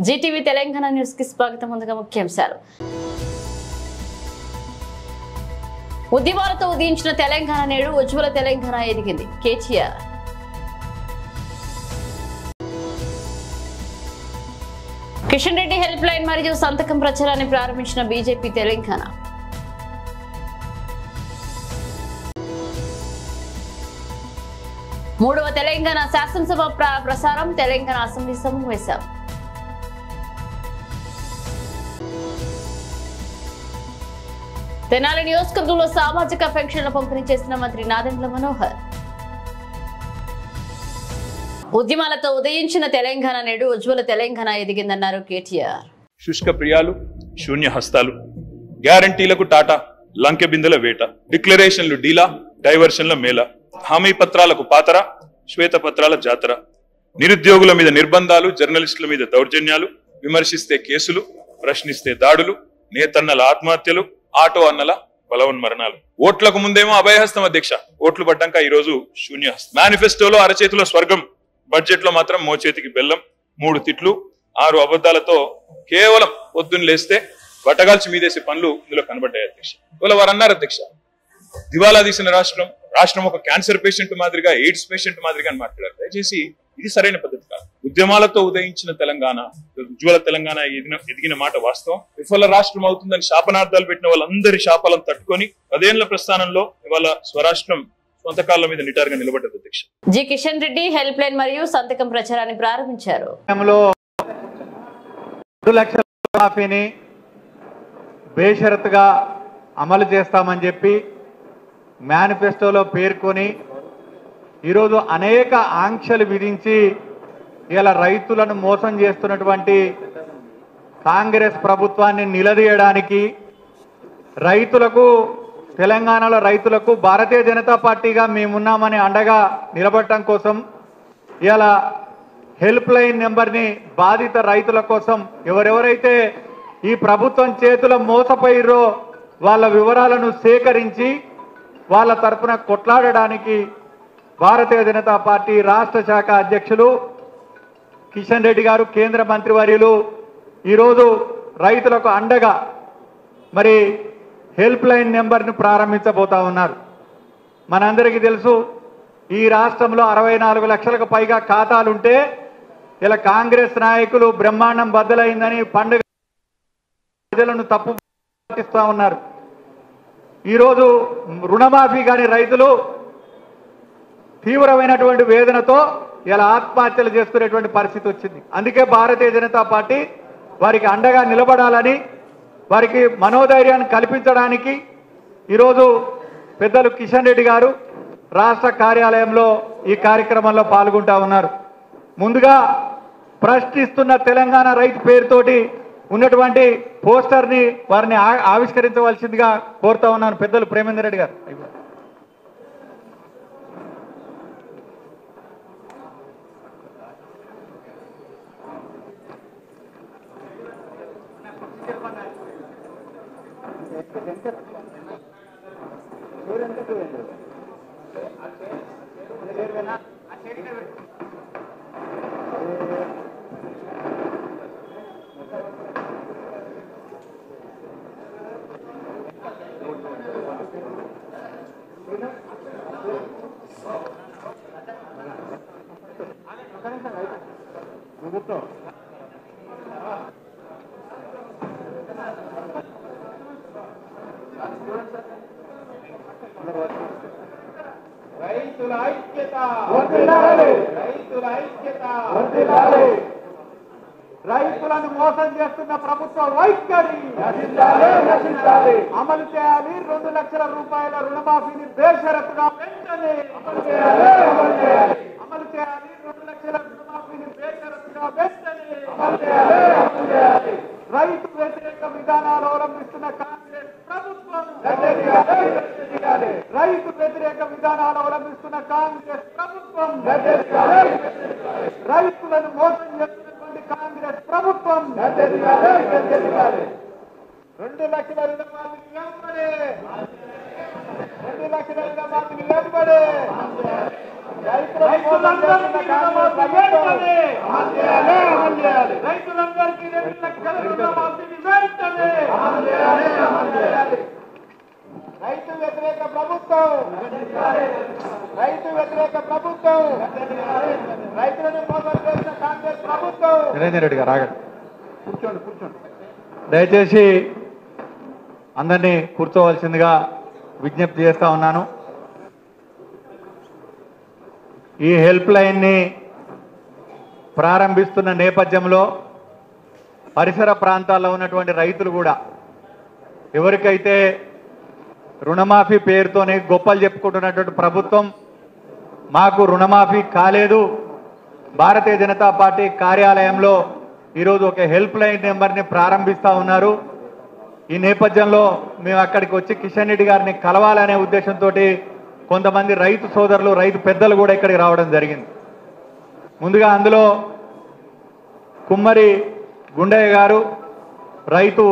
Zee TV Telangana news కి స్వాగతం. ముందుగా ముఖ్యాంశాలు. ఉద్యమాలతో ఉదయించిన తెలంగాణ నేడు ఉజ్వల తెలంగాణ ఎదిగింది. కేటీఆర్. కిషన్ రెడ్డి హెల్ప్ లైన్ మరియు సంతకం ప్రచారాన్ని ప్రారంభించిన బీజేపీ తెలంగాణ. మూడవ తెలంగాణ శాసనసభ ప్రసారం. తెలంగాణ అసెంబ్లీ సమావేశం. తెనాలి నియోజకవర్గంలో సామాజిక పెన్షన్ల పంపిణీ చేసిన మంత్రి నాదెండ్ల మనోహర్. ఉద్యమాలతో ఉదయించిన తెలంగాణ నేడు ఉజ్వల తెలంగాణ ఎదిగిందన్నారు కేటీఆర్. శుష్క ప్రియాలు, శూన్య హస్తాలు, గ్యారంటీలకు టాటా, లంకె బిందెల వేట, డిక్లరేషన్లు డీలా, డైవర్షన్ల మేళ, హామీ పత్రాలకు పాతర, శ్వేత పత్రాల జాతర, నిరుద్యోగుల మీద నిర్బంధాలు, జర్నలిస్టుల మీద దౌర్జన్యాలు, విమర్శిస్తే కేసులు, ప్రశ్నిస్తే దాడులు, నేతన్నల ఆత్మహత్యలు, ఆటో అన్నల బలవన్మరణాలు. ఓట్లకు ముందేమో అభయహస్తం అధ్యక్ష, ఓట్లు పడ్డాక ఈ రోజు శూన్యహస్తం. మేనిఫెస్టోలో అరచేతిలో స్వర్గం, బడ్జెట్ లో మాత్రం మోచేతికి బెల్లం, 3 తిట్లు 6 అబద్ధాలతో కేవలం పొద్దున్న లేస్తే బట్టగాల్చి మీదేసే పనులు ఇందులో కనబడ్డాయి అధ్యక్ష. ఇవాళ వారు అన్నారు అధ్యక్ష, దివాలా తీసిన రాష్ట్రం ఒక క్యాన్సర్ పేషెంట్ మాదిరిగా, ఎయిడ్స్ పేషెంట్ మాదిరిగా అని మాట్లాడారు. దయచేసి ఇది సరైన పద్ధతి కాదు. ఉద్యమాలతో ఉదయించిన తెలంగాణ ఉజ్వల తెలంగాణ ఎదిగిన మాట వాస్తవం. విఫల రాష్ట్రం అవుతుందని శాపనార్థాలు పెట్టిన వాళ్ళందరి శాపాలను తట్టుకొని 10 ఏళ్ల ప్రస్థానంలో ఇవాళ స్వరాష్ట్రం సొంత కాళ్ళ మీద నిటారుగా నిలబడ్డది అధ్యక్ష. G Kishan Reddy help line మరియు సంతకం ప్రచారాన్ని ప్రారంభించారు. 2 లక్షల మాఫీని బేషరతుగా అమలు చేస్తామని చెప్పి మేనిఫెస్టోలో పేర్కొని ఈరోజు అనేక ఆంక్షలు విధించి ఇలా రైతులను మోసం చేస్తున్నటువంటి కాంగ్రెస్ ప్రభుత్వాన్ని నిలదీయడానికి, రైతులకు, తెలంగాణలో రైతులకు భారతీయ జనతా పార్టీగా మేమున్నామని అండగా నిలబడటం కోసం ఇలా హెల్ప్ లైన్ నెంబర్ని బాధిత రైతుల కోసం ఎవరెవరైతే ఈ ప్రభుత్వం చేతుల మోసపోయిరో వాళ్ళ వివరాలను సేకరించి వాళ్ళ తరఫున కొట్లాడడానికి భారతీయ జనతా పార్టీ రాష్ట్ర శాఖ అధ్యక్షులు కిషన్ రెడ్డి గారు, కేంద్ర మంత్రివర్యులు ఈరోజు రైతులకు అండగా మరి హెల్ప్ లైన్ నెంబర్ను ప్రారంభించబోతా ఉన్నారు. మనందరికీ తెలుసు, ఈ రాష్ట్రంలో 64 లక్షలకు పైగా ఖాతాలుంటే ఇలా కాంగ్రెస్ నాయకులు బ్రహ్మాండం బద్దలైందని పండుగ ప్రజలను తప్పు పట్టిస్తూ ఉన్నారు. ఈరోజు రుణమాఫీ కాని రైతులు తీవ్రమైనటువంటి వేదనతో ఇలా ఆత్మహత్యలు చేసుకునేటువంటి పరిస్థితి వచ్చింది. అందుకే భారతీయ జనతా పార్టీ వారికి అండగా నిలబడాలని, వారికి మనోధైర్యాన్ని కల్పించడానికి ఈరోజు పెద్దలు కిషన్ రెడ్డి గారు రాష్ట్ర కార్యాలయంలో ఈ కార్యక్రమంలో పాల్గొంటా ఉన్నారు. ముందుగా ప్రశ్నిస్తున్న తెలంగాణ రైతు పేరుతోటి ఉన్నటువంటి పోస్టర్ని వారిని ఆవిష్కరించవలసిందిగా కోరుతా ఉన్నాను. పెద్దలు ప్రేమేందర్ రెడ్డి గారు. రైతుల ఐక్యత, రైతుల ఐక్యత, రైతులను మోసం చేస్తున్న ప్రభుత్వ వైఖరి అమలు చేయాలి. 2 లక్షల రూపాయల రుణమాఫీని బేషరతుగా వెంటనే అమలు చేయాలి. 2 లక్షల రుణమాఫీని బేషరతుగా వెంటనే అమలు చేయాలి. రైతు వ్యతిరేక విధానాలు అవలంబిస్తున్న కాంగ్రెస్ ప్రభుత్వం, రైతు వ్యతిరేక విధానాలు అవలంబిస్తున్న కాంగ్రెస్ ప్రభుత్వం, రైతులను మోసం చేస్తున్నటువంటి కాంగ్రెస్ ప్రభుత్వం 2 లక్షల రుణమాఫీని వెంబడే, 2 లక్షల రుణమాఫీని వెంబడే రైతులందరినీ రైతులందరికీ 2 లక్షల రుణమాఫీని వెంటనే రైతు వ్యతిరేక ప్రభుత్వం, రైతు వ్యతిరేక ప్రభుత్వం, రైతులను మోసం చేసిన కాంగ్రెస్ ప్రభుత్వం. నిరేందర్ రెడ్డి గారు ఆగండి, కూర్చోండి. దయచేసి అందరినీ కూర్చోవలసిందిగా విజ్ఞప్తి చేస్తా ఉన్నాను. ఈ హెల్ప్ లైన్ని ప్రారంభిస్తున్న నేపథ్యంలో పరిసర ప్రాంతాల్లో ఉన్నటువంటి రైతులు కూడా ఎవరికైతే రుణమాఫీ పేరుతోనే గొప్పలు చెప్పుకుంటున్నటువంటి ప్రభుత్వం మాకు రుణమాఫీ కాలేదు, భారతీయ జనతా పార్టీ కార్యాలయంలో ఈరోజు ఒక హెల్ప్ లైన్ నెంబర్ని ప్రారంభిస్తూ ఉన్నారు. ఈ నేపథ్యంలో మేము అక్కడికి వచ్చి కిషన్ రెడ్డి గారిని కలవాలనే ఉద్దేశంతో కొంతమంది రైతు సోదరులు, రైతు పెద్దలు కూడా ఇక్కడికి రావడం జరిగింది. ముందుగా అందులో కుమ్మరి గుండయ్య గారు రైతు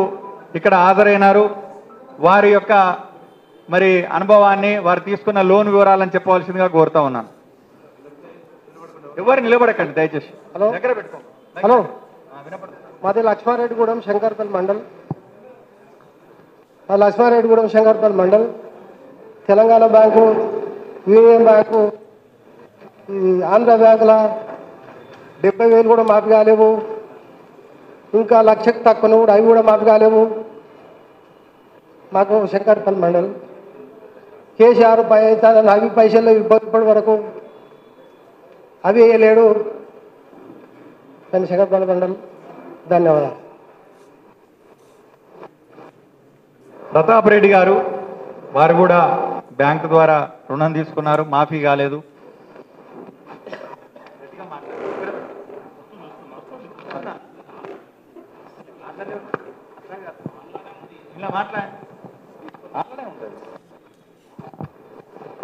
ఇక్కడ హాజరైనారు. వారి యొక్క మరి అనుభవాన్ని, వారు తీసుకున్న లోన్ వివరాలను చెప్పవలసిందిగా కోరుతా ఉన్నాను. ఎవరు నిలబడకండి దయచేసి. హలో దగ్గర పెట్టుకోండి. హలో, మాది Lakshmareddygudem Shankarpally mandal. Lakshmareddygudem Shankarpally mandal. Telangana bank, union bank, ఈ ఆంధ్ర బ్యాంకుల 70,000 కూడా మాఫీ కాలేవు. ఇంకా లక్షకు తక్కువ కూడా అవి కూడా మాఫీ కాలేవు. మాకు శంకర్పల్లి మండల్ కేసీఆర్ అవి పైసలు ఇప్పటి వరకు అవి వేయలేడు. కానీ శంకర్పల్లి మండల్. ధన్యవాదాలు. ప్రతాప్ రెడ్డి గారు, వారు కూడా బ్యాంకు ద్వారా రుణం తీసుకున్నారు, మాఫీ కాలేదు.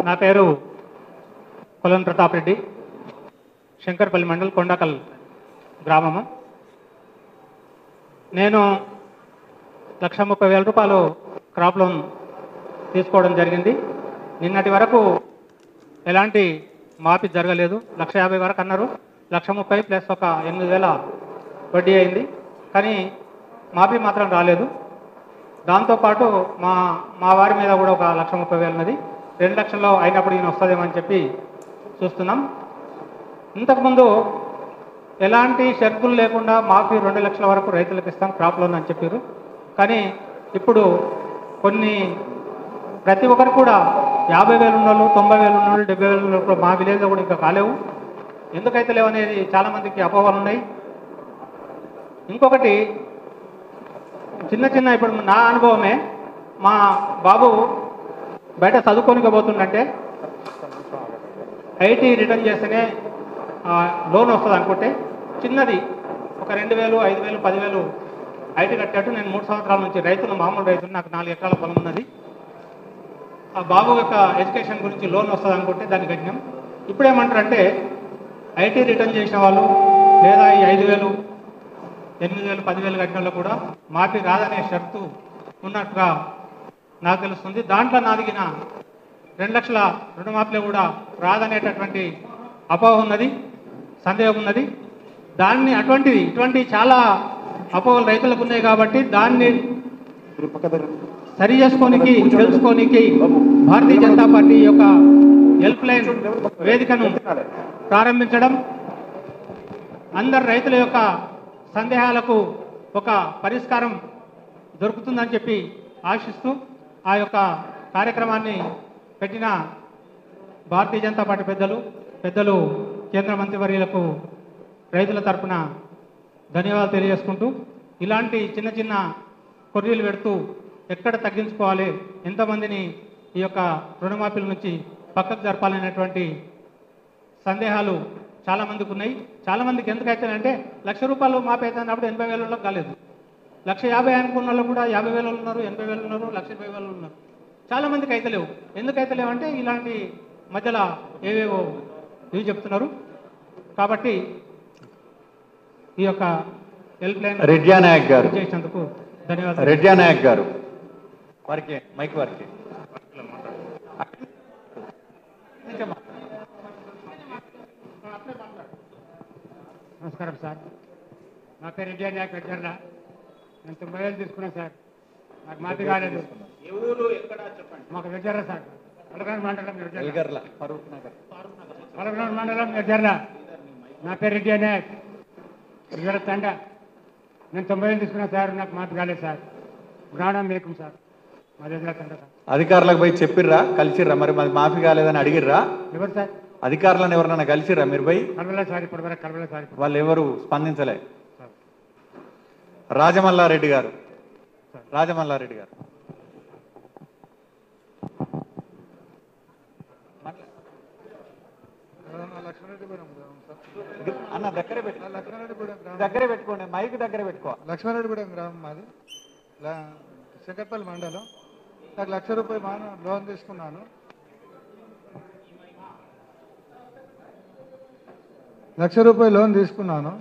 నా పేరు కొలన్ ప్రతాప్ రెడ్డి, శంకర్పల్లి మండల్, కొండకల్ గ్రామము. నేను 1,30,000 రూపాయలు క్రాప్ లోన్ తీసుకోవడం జరిగింది. నిన్నటి వరకు ఎలాంటి మాఫీ జరగలేదు. 1,50,000 వరకు అన్నారు. 1,30,000 ప్లస్ ఒక 8,000 వడ్డీ అయింది, కానీ మాఫీ మాత్రం రాలేదు. దాంతోపాటు మా వారి మీద కూడా ఒక 1,30,000 ఉన్నది. 2 లక్షల్లో అయినప్పుడు ఈయన వస్తుందేమో అని చెప్పి చూస్తున్నాం. ఇంతకుముందు ఎలాంటి షరతులు లేకుండా మాఫీ 2 లక్షల వరకు రైతులకు ఇస్తాం క్రాప్ లోన్ అని చెప్పారు. కానీ ఇప్పుడు ప్రతి ఒక్కరు కూడా 50,000 ఉన్నోళ్ళు, 90,000 ఉన్నోళ్ళు, 70,000 ఉన్నోళ్ళు మా విలేజ్లో కూడా ఇంకా కాలేవు. ఎందుకైతే లేవు అనేది చాలామందికి అపోహలు ఉన్నాయి. ఇంకొకటి చిన్న ఇప్పుడు నా అనుభవమే, మా బాబు బయట చదువుకోనికి పోతుందంటే ఐటీ రిటర్న్ చేస్తేనే లోన్ వస్తుంది అనుకుంటే చిన్నది ఒక 2,000, 5,000, 10,000 ఐటీ కట్టేట్టు నేను 3 సంవత్సరాల నుంచి రైతులు, మామూలు రైతులు, నాకు 4 ఎకరాల పొలం ఉన్నది. ఆ బాబు యొక్క ఎడ్యుకేషన్ గురించి లోన్ వస్తుంది అనుకుంటే దాన్ని కట్టినాం. ఇప్పుడేమంటారంటే ఐటీ రిటర్న్ చేసిన వాళ్ళు లేదా ఈ 5,000, 8,000, 10,000 కట్టిన వాళ్ళు కూడా మాఫీ రాదనే షరతు ఉన్నట్టుగా నాకు తెలుస్తుంది. దాంట్లో నాదిగిన 2 లక్షల రుణమాఫీలో కూడా రాదనేటటువంటి అపోహ ఉన్నది, సందేహం ఉన్నది. ఇటువంటి చాలా అపోహలు రైతులకు ఉన్నాయి కాబట్టి దాన్ని సరి చేసుకోనికి, తెలుసుకోనికి భారతీయ జనతా పార్టీ యొక్క హెల్ప్ లైన్ వేదికను ప్రారంభించడం, అందరు రైతుల యొక్క సందేహాలకు ఒక పరిష్కారం దొరుకుతుందని చెప్పి ఆశిస్తూ ఆ యొక్క కార్యక్రమాన్ని పెట్టిన భారతీయ జనతా పార్టీ పెద్దలు కేంద్ర మంత్రివర్యులకు రైతుల తరపున ధన్యవాదాలు తెలియజేసుకుంటూ, ఇలాంటి చిన్న కొర్రీలు పెడుతూ ఎక్కడ తగ్గించుకోవాలి, ఎంతమందిని ఈ యొక్క రుణమాఫీల నుంచి పక్కకు జరపాలనేటువంటి సందేహాలు చాలామందికి ఉన్నాయి. చాలామందికి ఎందుకైతేనంటే 1,00,000 రూపాయలు మాఫీ అవుతున్నప్పుడు 80,000 కాలేదు. 1,50,000 అనుకున్న వాళ్ళు కూడా 50,000 ఉన్నారు, 80,000 ఉన్నారు, 1,20,000 ఉన్నారు. చాలామందికి అయితే లేవు. ఎందుకైతే లేవంటే ఇలాంటి మధ్యలో ఏవేవో ఇవి చెప్తున్నారు. కాబట్టి ఈ యొక్క హెల్ప్ లైన్ రెడ్డి నాయక్ గారు చేసినందుకు ధన్యవాదాలు. రెడ్డి నాయక్ గారు వారికి మైక్ వారికి. నమస్కారం సార్. నా పేరు ఇండియా నాయక్ వెచ్చర్ల. నేను 90,000 తీసుకున్నాను సార్. నాకు మాఫీ కాలేదు. మాకు వెచ్చర్ల సార్. పలకనూరు మండలం పలకనూరు మండలం వెచ్చర్ల. నా పేరు ఇండియా నాయక్ వెచ్చర్ల తండ. నేను 90,000 తీసుకున్నాను సార్. నాకు మాఫీ కాలేదు సార్. ప్రాణం లేkum సార్. మా దగ్గర తండ సార్. అధికారులకు పోయి చెప్పిర్రా, కలిసిర్రా? మరి మాఫీ కాలేదని అడిగిర్రా? ఎవరు సార్? అధికారులను ఎవరన్నా కలిసిర్రా మీరు పోయి? కలవలేదు సార్. ఇప్పటివరకు కలవలేదు సార్. వాళ్ళు ఎవరు స్పందించలే. రాజమల్లారెడ్డి గారు అన్న దగ్గరే పెట్టుకోండి, మైక్ దగ్గర పెట్టుకో. లక్ష్మారెడ్డిగూడెం గ్రామం మాది, శంకర్పల్లి మండలం. నాకు ₹1,00,000 లోన్ తీసుకున్నాను. ₹1,00,000 లోన్ తీసుకున్నాను.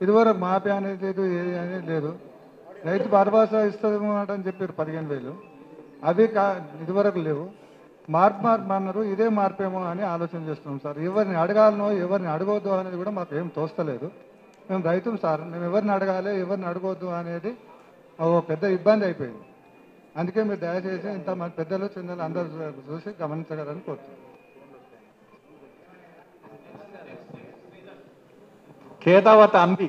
ఇదివరకు మాఫీ అనేది లేదు, ఏది అనేది లేదు. రైతు భరోసా ఇస్తుందేమో అని చెప్పారు 15,000. అవి ఇదివరకు లేవు. మార్పు అన్నారు. ఇదే మార్పేమో అని ఆలోచన చేస్తున్నాం సార్. ఎవరిని అడగాలనో ఎవరిని అడగొద్దు అనేది కూడా మాకు ఏం తోస్తలేదు. మేము రైతుం సార్. మేము ఎవరిని అడగాలి ఎవరిని అడగొద్దు అనేది పెద్ద ఇబ్బంది అయిపోయింది. అందుకే మీరు దయచేసి ఇంత మన పెద్దలు చిన్నలు అందరూ చూసి గమనించగలని కోరుతున్నాం. కేతావత అంబి.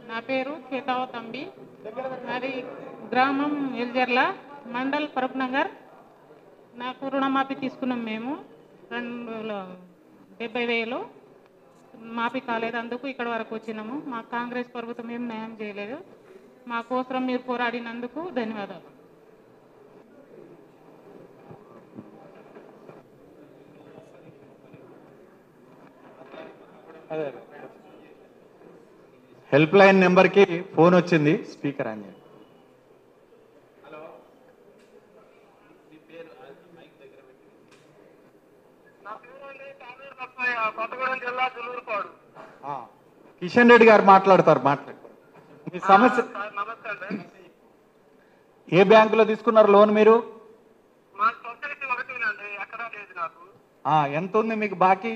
నా పేరు కేతావత్ అంబి. మరి గ్రామం ఎల్జర్ల, మండల్ ఫరూక్ నగర్. నాకు రుణమాఫీ తీసుకున్నాం మేము. 70,000 మాఫీ కాలేదు. అందుకు ఇక్కడ వరకు వచ్చినాము. మా కాంగ్రెస్ ప్రభుత్వం ఏం న్యాయం చేయలేదు. మా కోసం మీరు పోరాడినందుకు ధన్యవాదాలు. హెల్ప్ లైన్ నెంబర్కి ఫోన్ వచ్చింది, స్పీకర్ అని. కిషన్ రెడ్డి గారు మాట్లాడతారు. మీ సమస్య ఏ బ్యాంకులో తీసుకున్నారు లోన్ మీరు? ఎంత ఉంది మీకు బాకీ?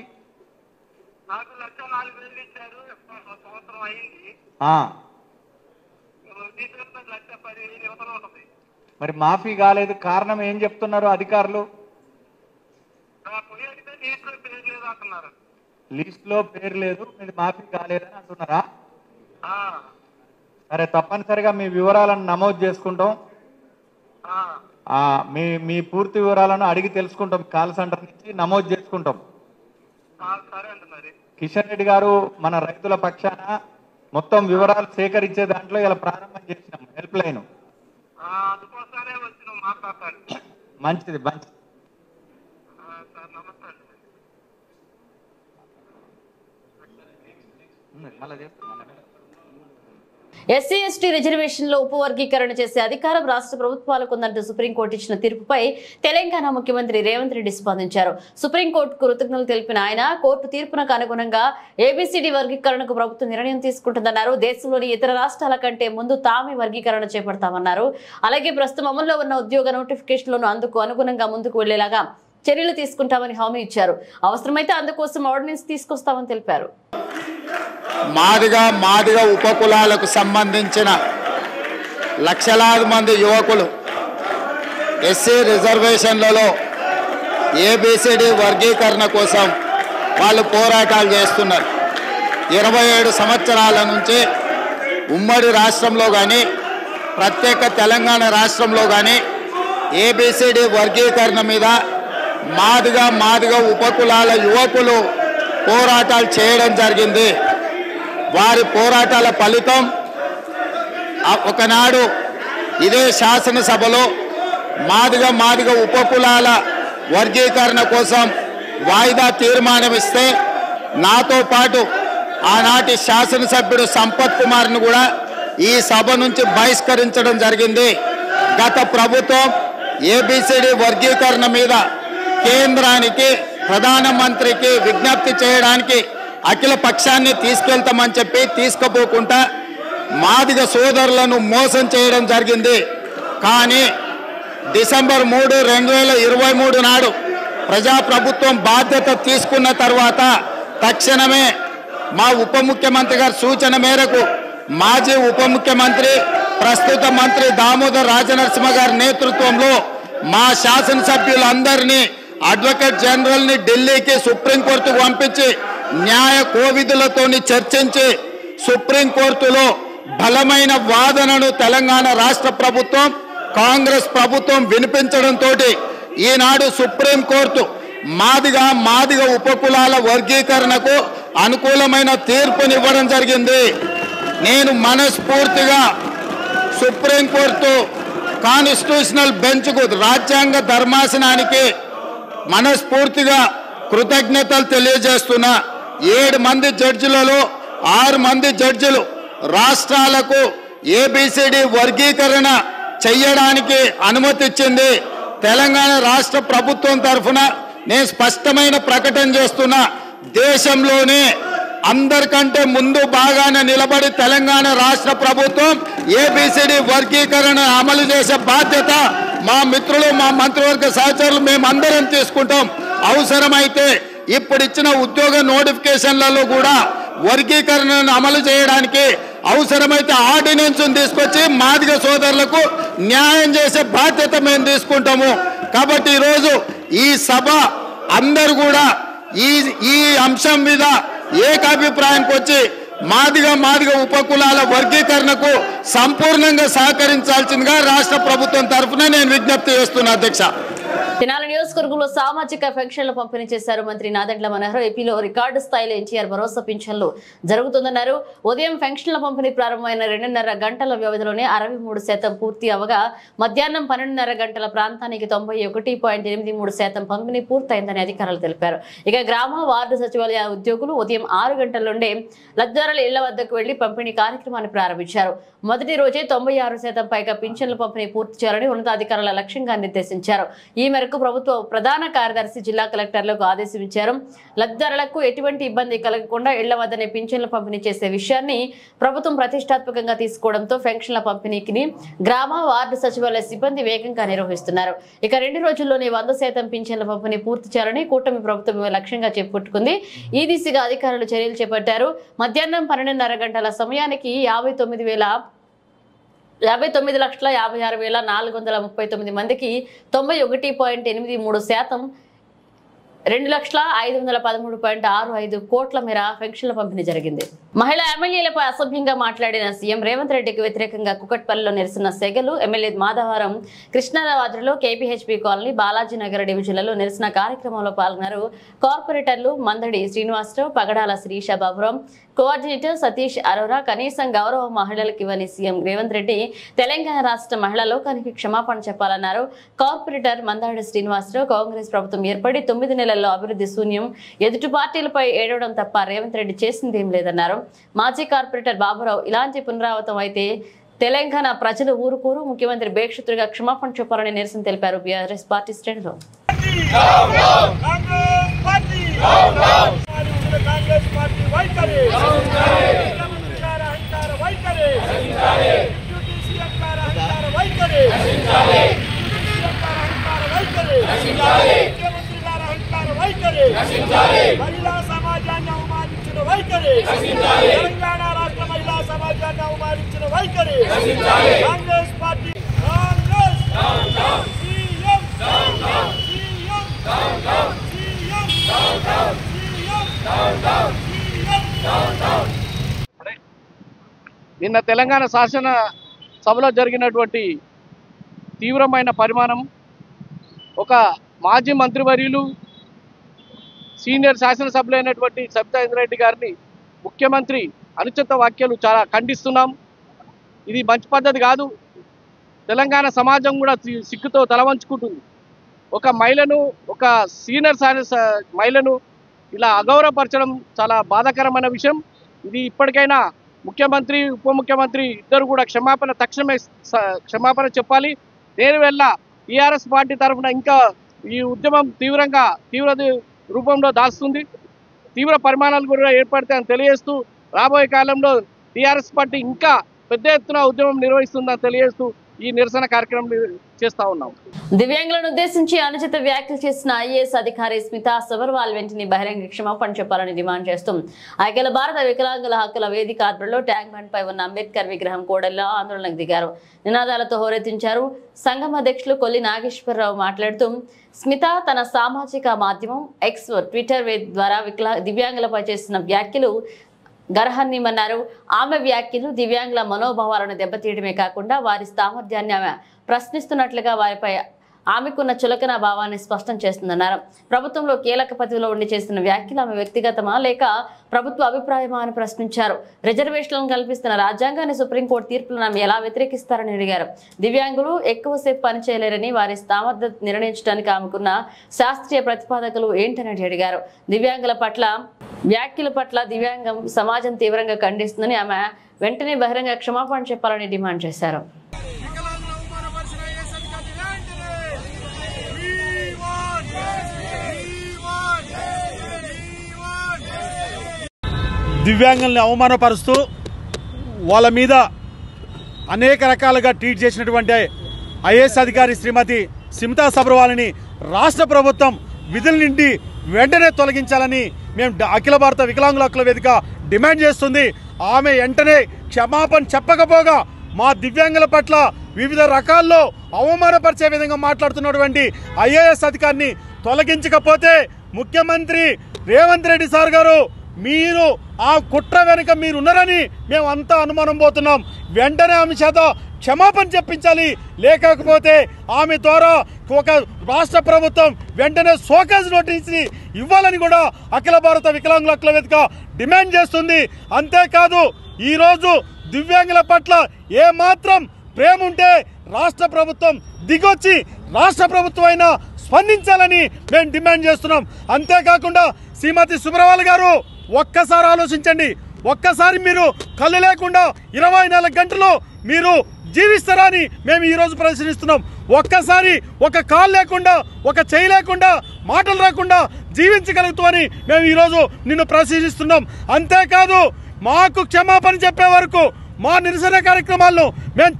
మరి మాఫీ కాలేదు, కారణం ఏం చెప్తున్నారు అధికారులు? లిస్ట్ లో పేరు లేదు, మీరు మాఫీ కాలేదని అంటున్నారా? సరే, తప్పనిసరిగా మీ వివరాలను నమోదు చేసుకుంటాం. మీ పూర్తి వివరాలను అడిగి తెలుసుకుంటాం. కాల్ సెంటర్ నుంచి నమోదు చేసుకుంటాం. కిషన్ రెడ్డి గారు మన రైతుల పక్షాన మొత్తం వివరాలు సేకరించే దాంట్లో ఇలా ప్రారంభం చేసినాం హెల్ప్ లైన్. మంచిది. ఎస్సీ ఎస్టీ రిజర్వేషన్ లో ఉపవర్గీకరణ చేసే అధికారం రాష్ట్ర ప్రభుత్వాలకు ఉందంటూ సుప్రీంకోర్టు ఇచ్చిన తీర్పుపై తెలంగాణ ముఖ్యమంత్రి రేవంత్ రెడ్డి స్పందించారు. సుప్రీంకోర్టుకు కృతజ్ఞతలు తెలిపిన ఆయన కోర్టు తీర్పునకు అనుగుణంగా ఏబిసిడి వర్గీకరణకు ప్రభుత్వం నిర్ణయం తీసుకుంటుందన్నారు. దేశంలోని ఇతర రాష్ట్రాల కంటే ముందు తామే వర్గీకరణ చేపడతామన్నారు. అలాగే ప్రస్తుతం అమల్లో ఉన్న ఉద్యోగ నోటిఫికేషన్లను అందుకు అనుగుణంగా ముందుకు వెళ్లేలాగా చర్యలు తీసుకుంటామని హామీ ఇచ్చారు. అవసరమైతే అందుకోసం ఆర్డినెన్స్ తీసుకొస్తామని తెలిపారు. మాదిగ ఉపకులాలకు సంబంధించిన లక్షలాది మంది యువకులు ఎస్సీ రిజర్వేషన్లలో ఏబిసిడి వర్గీకరణ కోసం వాళ్ళు పోరాటాలు చేస్తున్నారు. 27 సంవత్సరాల నుంచి ఉమ్మడి రాష్ట్రంలో కానీ ప్రత్యేక తెలంగాణ రాష్ట్రంలో కానీ ఏబిసిడి వర్గీకరణ మీద మాదిగ ఉపకులాల యువకులు పోరాటాలు చేయడం జరిగింది. వారి పోరాటాల ఫలితం ఒకనాడు ఇదే శాసనసభలో మాదిగ ఉపకులాల వర్గీకరణ కోసం వాయిదా తీర్మానం ఇస్తే నాతో పాటు ఆనాటి శాసనసభ్యుడు సంపత్ కుమార్ను కూడా ఈ సభ నుంచి బహిష్కరించడం జరిగింది. గత ప్రభుత్వం ఏబిసిడి వర్గీకరణ మీద కేంద్రానికి ప్రధానమంత్రికి విజ్ఞప్తి చేయడానికి అఖిల పక్షాన్ని తీసుకెళ్తామని చెప్పి తీసుకుపోకుండా మాదిగ సోదరులను మోసం చేయడం జరిగింది. కానీ డిసెంబర్ 3, 2023 నాడు ప్రజాప్రభుత్వం బాధ్యత తీసుకున్న తర్వాత తక్షణమే మా ఉప ముఖ్యమంత్రి గారి సూచన మేరకు మాజీ ఉప ముఖ్యమంత్రి ప్రస్తుత మంత్రి దామోదర్ రాజనరసింహ గారి నేతృత్వంలో మా శాసనసభ్యులందరినీ అడ్వకేట్ జనరల్ని ఢిల్లీకి సుప్రీంకోర్టుకు పంపించి న్యాయ కోవిధులతోని చర్చించి సుప్రీంకోర్టులో బలమైన వాదనను తెలంగాణ రాష్ట్ర ప్రభుత్వం కాంగ్రెస్ ప్రభుత్వం వినిపించడంతో ఈనాడు సుప్రీంకోర్టు మాదిగ ఉపకులాల వర్గీకరణకు అనుకూలమైన తీర్పునివ్వడం జరిగింది. నేను మనస్ఫూర్తిగా సుప్రీంకోర్టు కాన్స్టిట్యూషనల్ బెంచ్కు రాజ్యాంగ ధర్మాసనానికి మనస్ఫూర్తిగా కృతజ్ఞతలు తెలియజేస్తున్నా. 7 మంది జడ్జిలలో 6 మంది జడ్జిలు రాష్ట్రాలకు ఏబిసిడి వర్గీకరణ చెయ్యడానికి అనుమతి ఇచ్చింది. తెలంగాణ రాష్ట్ర ప్రభుత్వం తరఫున నేను స్పష్టమైన ప్రకటన చేస్తున్నా, దేశంలోనే అందరికంటే ముందు బాగానే నిలబడి తెలంగాణ రాష్ట్ర ప్రభుత్వం ఏబిసిడి వర్గీకరణ అమలు చేసే బాధ్యత మా మిత్రులు మా మంత్రివర్గ సహచరులు మేమందరం తీసుకుంటాం. అవసరమైతే ఇప్పుడు ఇచ్చిన ఉద్యోగ నోటిఫికేషన్లలో కూడా వర్గీకరణను అమలు చేయడానికి అవసరమైతే ఆర్డినెన్స్ తీసుకొచ్చి మాదిగ సోదరులకు న్యాయం చేసే బాధ్యత మేము తీసుకుంటాము. కాబట్టి ఈరోజు ఈ సభ అందరూ కూడా ఈ అంశం మీద ఏకాభిప్రాయానికి వచ్చి మాదిగ ఉపకులాల వర్గీకరణకు సంపూర్ణంగా సహకరించాల్సిందిగా రాష్ట్ర ప్రభుత్వం తరఫున నేను విజ్ఞప్తి చేస్తున్నా. అధ్యక్ష, తెనాలి నియోజకవర్గంలో సామాజిక పెన్షన్లు పంపిణీ చేశారు మంత్రి నాదెండ్ల మనోహర్. ఏపీలో రికార్డు స్థాయిలో ఎన్టీఆర్ భరోసా పింఛన్లు జరుగుతుందన్నారు. ఉదయం పెన్షన్ల పంపిణీ ప్రారంభమైన 2.5 గంటల వ్యవధిలోనే 63% పూర్తి అవగా మధ్యాహ్నం 12.5 గంటల ప్రాంతానికి 91.83% పంపిణీ పూర్తయిందని అధికారులు తెలిపారు. ఇక గ్రామ వార్డు సచివాలయ ఉద్యోగులు ఉదయం 6 గంటల నుండే లబ్ధిదారుల ఇళ్ల వద్దకు వెళ్లి పంపిణీ కార్యక్రమాన్ని ప్రారంభించారు. మొదటి రోజే 96% పైగా పింఛన్ల పంపిణీ పూర్తి చేయాలని ఉన్నతాధికారుల లక్ష్యంగా నిర్దేశించారు. ఈ మేరకు ప్రభుత్వ ప్రధాన కార్యదర్శి జిల్లా కలెక్టర్లకు ఆదేశించారు. లబ్ధిదారులకు ఎటువంటి ఇబ్బంది కలగకుండా ఇళ్ల వద్దనే పింఛన్ల పంపిణీ చేసే విషయాన్ని ప్రభుత్వం ప్రతిష్టాత్మకంగా తీసుకోవడంతో పెన్షన్ల పంపిణీకి గ్రామ వార్డు సచివాలయ సిబ్బంది వేగంగా నిర్వహిస్తున్నారు. ఇక 2 రోజుల్లోనే 100% పింఛన్ల పంపిణీ పూర్తి చేయాలని కూటమి ప్రభుత్వం లక్ష్యంగా చెప్పుకుంటుంది. ఈ దిశగా అధికారులు చర్యలు చేపట్టారు. మధ్యాహ్నం 12.5 గంటల సమయానికి 59,56,439 మందికి 91.83%, 2,05,13.65 కోట్ల మేర పెన్షన్ల పంపిణీ జరిగింది. మహిళా ఎమ్మెల్యేలపై అసభ్యంగా మాట్లాడిన సీఎం రేవంత్ రెడ్డికి వ్యతిరేకంగా కుకట్పల్లిలో నిరసన సెగలు. ఎమ్మెల్యే మాధవరం కృష్ణారావాద్రిలో కేపీహెచ్పీ కాలనీ బాలాజీనగర్ డివిజన్లలో నిరసన కార్యక్రమంలో పాల్గొన్నారు. కార్పొరేటర్లు మందడి శ్రీనివాసరావు, పగడాల శ్రీష బాబురాం, కోఆర్డినేటర్ సతీష్ అరోరా కనీసం గౌరవ మహిళలకు ఇవ్వని సీఎం రేవంత్ రెడ్డి తెలంగాణ రాష్ట్ర మహిళా లోకానికి క్షమాపణ చెప్పాలన్నారు. కార్పొరేటర్ మందాడి శ్రీనివాసరావు కాంగ్రెస్ ప్రభుత్వం ఏర్పడి 9 నెలల్లో అభివృద్ధి శూన్యం, ఎదుటి పార్టీలపై ఏడవడం తప్ప రేవంత్ రెడ్డి చేసిందేం లేదన్నారు. మాజీ కార్పొరేటర్ బాబురావు ఇలాంటి పునరావృతం అయితే తెలంగాణ ప్రజలు ఊరుకోరు, ముఖ్యమంత్రి బేక్షుతుడిగా క్షమాపణ చెప్పాలని నిరసన తెలిపారు. బీఆర్ఎస్ పార్టీ శ్రేణులు మహిళా సమాజాన్ని అవమానించిన వైఖరి, తెలంగాణ రాష్ట్ర మహిళా సమాజాన్ని అవమానించిన వైఖరి కాంగ్రెస్ పార్టీ. నిన్న తెలంగాణ శాసన సభలో జరిగినటువంటి తీవ్రమైన పరిమాణం, ఒక మాజీ మంత్రివర్యులు సీనియర్ శాసనసభ్యులైనటువంటి సబితా ఇంద్రారెడ్డి గారిని ముఖ్యమంత్రి అనుచిత వ్యాఖ్యలు చాలా ఖండిస్తున్నాం. ఇది మంచి పద్ధతి కాదు. తెలంగాణ సమాజం కూడా సిగ్గుతో తలవంచుకుంటుంది. ఒక మహిళను, ఒక సీనియర్ మహిళను ఇలా అగౌరవపరచడం చాలా బాధాకరమైన విషయం. ఇది ఇప్పటికైనా ముఖ్యమంత్రి, ఉప ముఖ్యమంత్రి ఇద్దరు కూడా తక్షణమే క్షమాపణ చెప్పాలి. దేనివల్ల టీఆర్ఎస్ పార్టీ తరఫున ఇంకా ఈ ఉద్యమం తీవ్ర రూపంలో దాస్తుంది. తీవ్ర పరిమాణాలు కూడా ఏర్పడతాయని తెలియజేస్తూ రాబోయే కాలంలో టీఆర్ఎస్ పార్టీ ఇంకా పెద్ద ఎత్తున ఉద్యమం నిర్వహిస్తుందని తెలియజేస్తూ ఈ నిరసన కార్యక్రమం చేస్తా ఉన్నాం. దివ్యాంగులను ఉద్దేశించి అనుచిత వ్యాఖ్యలు చేసిన ఐఏఎస్ అధికారి స్మితా సబర్వాల్ వెంటనే బహిరంగ క్షమాపణ చెప్పాలని డిమాండ్ చేస్తూ అఖిల భారత వికలాంగుల హక్కుల వేదిక ఆధ్వర్యంలో ట్యాంక్ బండ్ పై ఉన్న అంబేద్కర్ విగ్రహం కూడల్లో ఆందోళనకు దిగారు. నినాదాలతో హోరెత్తించారు. సంఘం అధ్యక్షులు కొల్లి నాగేశ్వరరావు మాట్లాడుతూ స్మిత తన సామాజిక మాధ్యమం ఎక్స్ ట్విట్టర్ ద్వారా దివ్యాంగులపై చేసిన వ్యాఖ్యలు గర్హనీయమన్నారు. ఆమె వ్యాఖ్యలు దివ్యాంగుల మనోభావాలను దెబ్బతీయడమే కాకుండా వారి సామర్థ్యాన్ని ఆమె ప్రశ్నిస్తున్నట్లుగా వారిపై ఆమెకున్న చులకన భావాన్ని స్పష్టం చేస్తుందన్నారు. ప్రభుత్వంలో కీలక పదవిలో ఉండి చేస్తున్న వ్యాఖ్యలు ఆమె వ్యక్తిగతమా లేక ప్రభుత్వ అభిప్రాయమా అని ప్రశ్నించారు. రిజర్వేషన్లను కల్పిస్తున్న రాజ్యాంగాన్ని సుప్రీంకోర్టు తీర్పులను ఆమె ఎలా వ్యతిరేకిస్తారని అడిగారు. దివ్యాంగులు ఎక్కువసేపు పనిచేయలేరని వారి సామర్థ్యం నిర్ణయించడానికి ఆమెకున్న శాస్త్రీయ ప్రతిపాదకలు ఏంటని అడిగారు. దివ్యాంగుల పట్ల వ్యాఖ్యల పట్ల దివ్యాంగం సమాజం తీవ్రంగా ఖండిస్తుందని ఆమె వెంటనే బహిరంగ క్షమాపణ చెప్పాలని డిమాండ్ చేశారు. దివ్యాంగుల్ని అవమానపరుస్తూ వాళ్ళ మీద అనేక రకాలుగా ట్వీట్ చేసినటువంటి ఐఏఎస్ అధికారి శ్రీమతి స్మితా సబర్వాల్ని రాష్ట్ర ప్రభుత్వం విధుల నుండి వెంటనే తొలగించాలని మేము అఖిల భారత వికలాంగుల హక్కుల వేదిక డిమాండ్ చేస్తుంది. ఆమె వెంటనే క్షమాపణ చెప్పకపోగా మా దివ్యాంగుల పట్ల వివిధ రకాల్లో అవమానపరిచే విధంగా మాట్లాడుతున్నటువంటి ఐఏఎస్ అధికారిని తొలగించకపోతే ముఖ్యమంత్రి రేవంత్ రెడ్డి సార్ గారు మీరు ఆ కుట్ర వెనుక మీరున్నారని మేము అంతా అనుమానం పోతున్నాం. వెంటనే ఆమె చేత క్షమాపణ చెప్పించాలి. లేకపోతే ఆమె ద్వారా ఒక రాష్ట్ర ప్రభుత్వం వెంటనే షోకాజ్ నోటీస్ని ఇవ్వాలని కూడా అఖిల భారత వికలాంగుల హక్కుల వేదిక డిమాండ్ చేస్తుంది. అంతేకాదు ఈరోజు దివ్యాంగుల పట్ల ఏమాత్రం ప్రేమ ఉంటే రాష్ట్ర ప్రభుత్వం దిగొచ్చి రాష్ట్ర ప్రభుత్వం అయినా స్పందించాలని మేము డిమాండ్ చేస్తున్నాం. అంతేకాకుండా శ్రీమతి సుబ్రవాల్ గారు ఒక్కసారి ఆలోచించండి. ఒక్కసారి మీరు కళ్ళు లేకుండా 24 గంటలు మీరు జీవిస్తారా అని మేము ఈరోజు ప్రశ్నిస్తున్నాం. ఒక్కసారి ఒక కాలు లేకుండా ఒక చేయి లేకుండా మాటలు రాకుండా జీవించగలుగుతామని మేము ఈరోజు నిన్ను ప్రశ్నిస్తున్నాం. అంతేకాదు మాకు క్షమాపణ చెప్పే వరకు మా నిరసన కార్యక్రమాలను మేము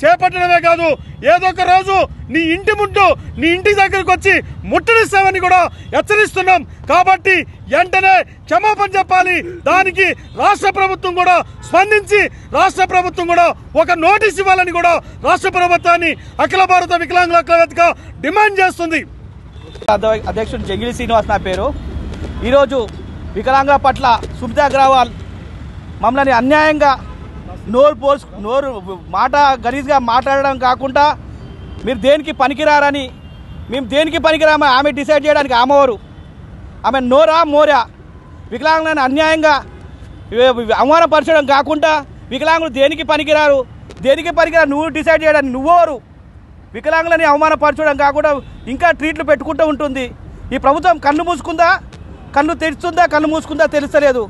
చేపట్టడమే కాదు ఏదో ఒక రోజు నీ ఇంటి ముందు నీ ఇంటి దగ్గరకు వచ్చి ముట్టడిస్తామని కూడా హెచ్చరిస్తున్నాం. కాబట్టి వెంటనే క్షమాపణ చెప్పాలి. దానికి రాష్ట్ర ప్రభుత్వం కూడా స్పందించి రాష్ట్ర ప్రభుత్వం కూడా ఒక నోటీస్ ఇవ్వాలని కూడా రాష్ట్ర ప్రభుత్వాన్ని అఖిల భారత వికలాంగుల హక్కుల వేదిక డిమాండ్ చేస్తుంది. అధ్యక్షుడు జంగిలి శ్రీనివాస్ నా పేరు. ఈరోజు వికలాంగుల పట్ల సుమితా అగ్రవాల్ మమ్మల్ని అన్యాయంగా నోరు మాట గలీజ్గా మాట్లాడడం కాకుండా మీరు దేనికి పనికిరారని మేము దేనికి పనికిరామా ఆమె డిసైడ్ చేయడానికి ఆమెవారు ఆమె నోరా మోరా వికలాంగులను అన్యాయంగా అవమానపరచడం కాకుండా వికలాంగులు దేనికి పనికిరారు నువ్వు డిసైడ్ చేయడానికి నువ్వెవరు వికలాంగులని అవమానపరచడం కాకుండా ఇంకా ట్రీట్లు పెట్టుకుంటూ ఉంటుంది. ఈ ప్రభుత్వం కన్ను మూసుకుందా కన్ను మూసుకుందా తెలుస్తలేదు.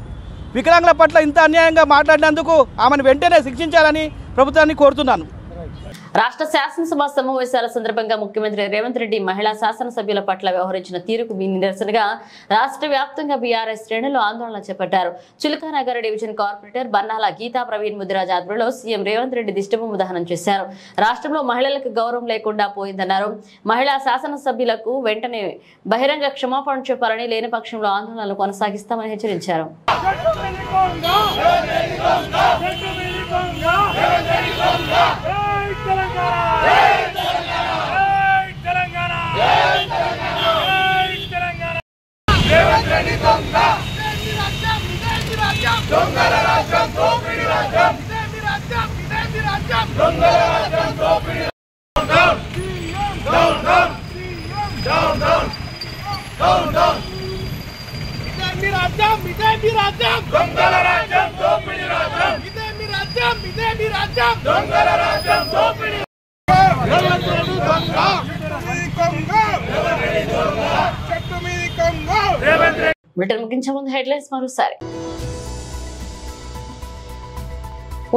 వికలాంగుల పట్ల ఇంత అన్యాయంగా మాట్లాడినందుకు ఆమెను వెంటనే శిక్షించాలని ప్రభుత్వాన్ని కోరుతున్నాను. రాష్ట్ర శాసనసభ సమావేశాల సందర్భంగా ముఖ్యమంత్రి రేవంత్ రెడ్డి మహిళా శాసనసభ్యుల పట్ల వ్యవహరించిన తీరుకు నిరసనగా రాష్ట్ర వ్యాప్తంగా బీఆర్ఎస్ శ్రేణులు ఆందోళన చేపట్టారు. చిలుకానగర్ డివిజన్ కార్పొరేటర్ బన్నాల గీతా ప్రవీణ్ ముదిరాజ్ ఆధ్వర్యంలో సీఎం రేవంత్ రెడ్డి దిష్టిబొమ్మ దహనం చేశారు. రాష్ట్రంలో మహిళలకు గౌరవం లేకుండా పోయిందన్నారు. మహిళా శాసనసభ్యులకు వెంటనే బహిరంగ క్షమాపణ చెప్పాలని లేని పక్షంలో ఆందోళనలు కొనసాగిస్తామని హెచ్చరించారు. బ్రిటన్ ముగించే ముందు హెడ్లైన్స్ మరోసారి.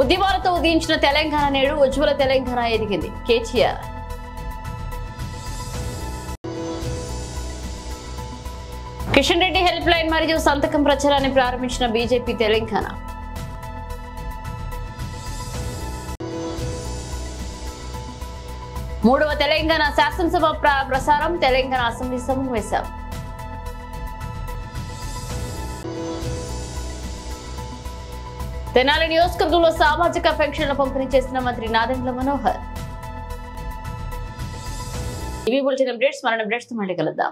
ఉద్యమాలతో ఉదయించిన తెలంగాణ నేడు ఉజ్వల తెలంగాణ ఎదిగింది. కేటీఆర్. కిషన్ రెడ్డి హెల్ప్ లైన్ మరియు సంతకం ప్రచారాన్ని ప్రారంభించిన బీజేపీ తెలంగాణ. మూడవ తెలంగాణ శాసనసభ ప్రసారం తెలంగాణ అసెంబ్లీ సమావేశం. తెనాలి నియోజకవర్గంలో సామాజిక పెన్షన్ల పంపిణీ చేసిన మంత్రి నాదెండ్ల మనోహర్. ఇవి బులెటిన్ అప్డేట్స్. మరణ అప్డేట్స్ మళ్ళీ కలుద్దాం.